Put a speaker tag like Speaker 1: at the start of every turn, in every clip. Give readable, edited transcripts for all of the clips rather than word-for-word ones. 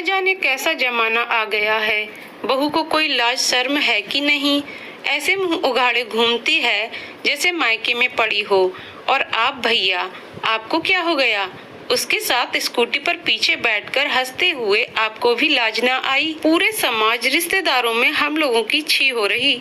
Speaker 1: न जाने कैसा जमाना आ गया है, बहू को कोई लाज शर्म है कि नहीं। ऐसे मुंह उघाड़े घूमती है जैसे मायके में पड़ी हो। और आप भैया, आपको क्या हो गया? उसके साथ स्कूटी पर पीछे बैठकर हंसते हुए आपको भी लाज न आई? पूरे समाज रिश्तेदारों में हम लोगों की छी हो रही।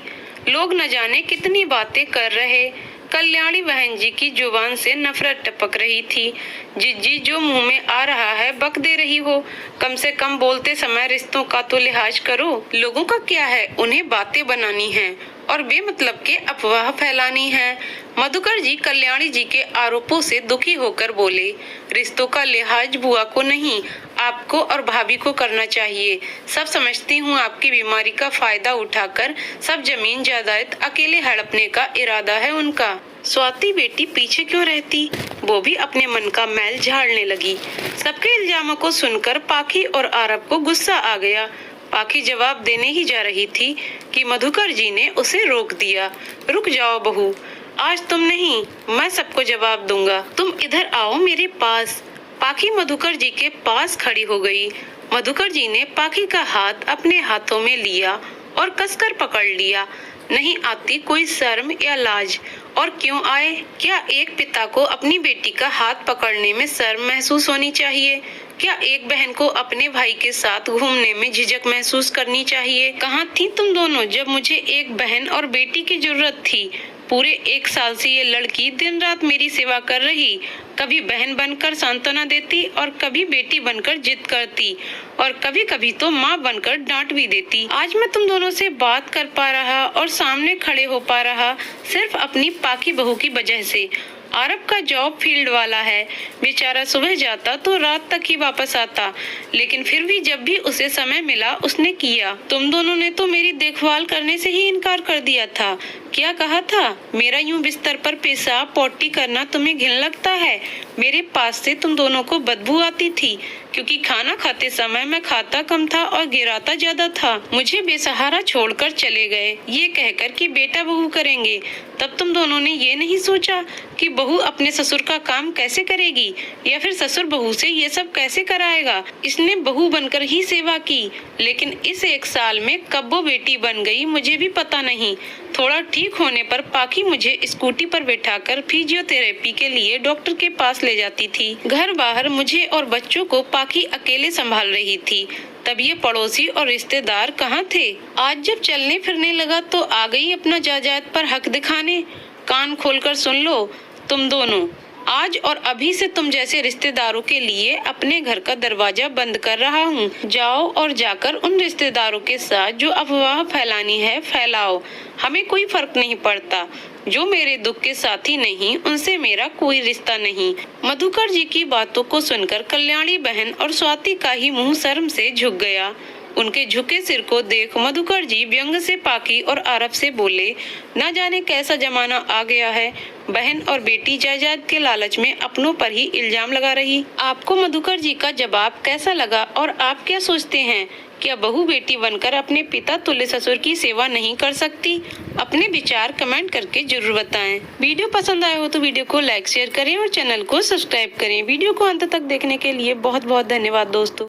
Speaker 1: लोग न जाने कितनी बातें कर रहे। कल्याणी बहन जी की जुबान से नफरत टपक रही थी। जिज्जी जो मुंह में आ रहा है बक दे रही हो। कम से कम बोलते समय रिश्तों का तो लिहाज करो। लोगों का क्या है, उन्हें बातें बनानी है और बेमतलब के अफवाह फैलानी है। मधुकर जी कल्याणी जी के आरोपों से दुखी होकर बोले, रिश्तों का लिहाज बुआ को नहीं, आपको और भाभी को करना चाहिए। सब समझती हूँ आपकी बीमारी का फायदा उठाकर सब जमीन जायदाद अकेले हड़पने का इरादा है उनका। स्वाति बेटी पीछे क्यों रहती? वो भी अपने मन का मैल झाड़ने लगी। सबके इल्जामों को सुनकर पाखी और आरब को गुस्सा आ गया। पाखी जवाब देने ही जा रही थी कि मधुकर जी ने उसे रोक दिया। रुक जाओ बहू, आज तुम नहीं, मैं सबको जवाब दूंगा। तुम इधर आओ मेरे पास। पाखी मधुकर जी के पास खड़ी हो गई। मधुकर जी ने पाखी का हाथ अपने हाथों में लिया और कसकर पकड़ लिया। नहीं आती कोई शर्म या लाज? और क्यों आए? क्या एक पिता को अपनी बेटी का हाथ पकड़ने में शर्म महसूस होनी चाहिए? क्या एक बहन को अपने भाई के साथ घूमने में झिझक महसूस करनी चाहिए? कहाँ थी तुम दोनों जब मुझे एक बहन और बेटी की जरूरत थी? पूरे 1 साल से ये लड़की दिन रात मेरी सेवा कर रही। कभी बहन बनकर सांत्वना देती और कभी बेटी बनकर जिद करती और कभी कभी तो माँ बनकर डांट भी देती। आज मैं तुम दोनों से बात कर पा रहा और सामने खड़े हो पा रहा सिर्फ अपनी पाकी बहू की वजह से। आरब का जॉब फील्ड वाला है, बेचारा सुबह जाता तो रात तक ही वापस आता, लेकिन फिर भी जब भी उसे समय मिला उसने किया। तुम दोनों ने तो मेरी देखभाल करने से ही इनकार कर दिया था। क्या कहा था? मेरा यूं बिस्तर पर पेशाब पोटी करना तुम्हें घिन लगता है? मेरे पास से तुम दोनों को बदबू आती थी क्योंकि खाना खाते समय मैं खाता कम था और गिराता ज्यादा था। मुझे बेसहारा छोड़कर चले गए ये कहकर कि बेटा बहू करेंगे। तब तुम दोनों ने ये नहीं सोचा कि बहू अपने ससुर का काम कैसे करेगी या फिर ससुर बहू से ये सब कैसे कराएगा। इसने बहू बनकर ही सेवा की, लेकिन इस 1 साल में कब वो बेटी बन गई मुझे भी पता नहीं। थोड़ा ठीक होने पर पाखी मुझे स्कूटी पर बैठाकर फिजियोथेरेपी के लिए डॉक्टर के पास ले जाती थी। घर बाहर मुझे और बच्चों को पाखी अकेले संभाल रही थी। तब ये पड़ोसी और रिश्तेदार कहाँ थे? आज जब चलने फिरने लगा तो आ गई अपना जायदाद पर हक दिखाने। कान खोलकर सुन लो तुम दोनों, आज और अभी से तुम जैसे रिश्तेदारों के लिए अपने घर का दरवाजा बंद कर रहा हूँ। जाओ और जाकर उन रिश्तेदारों के साथ जो अफवाह फैलानी है फैलाओ, हमें कोई फर्क नहीं पड़ता। जो मेरे दुख के साथी नहीं उनसे मेरा कोई रिश्ता नहीं। मधुकर जी की बातों को सुनकर कल्याणी बहन और स्वाति का ही मुंह शर्म से झुक गया। उनके झुके सिर को देख मधुकर जी व्यंग से पाकी और आरब से बोले, न जाने कैसा जमाना आ गया है। बहन और बेटी जायदाद के लालच में अपनों पर ही इल्जाम लगा रही। आपको मधुकर जी का जवाब कैसा लगा और आप क्या सोचते हैं? क्या बहू बेटी बनकर अपने पिता तुल्य ससुर की सेवा नहीं कर सकती? अपने विचार कमेंट करके जरूर बताएं। वीडियो पसंद आए हो तो वीडियो को लाइक शेयर करें और चैनल को सब्सक्राइब करें। वीडियो को अंत तक देखने के लिए बहुत बहुत धन्यवाद दोस्तों।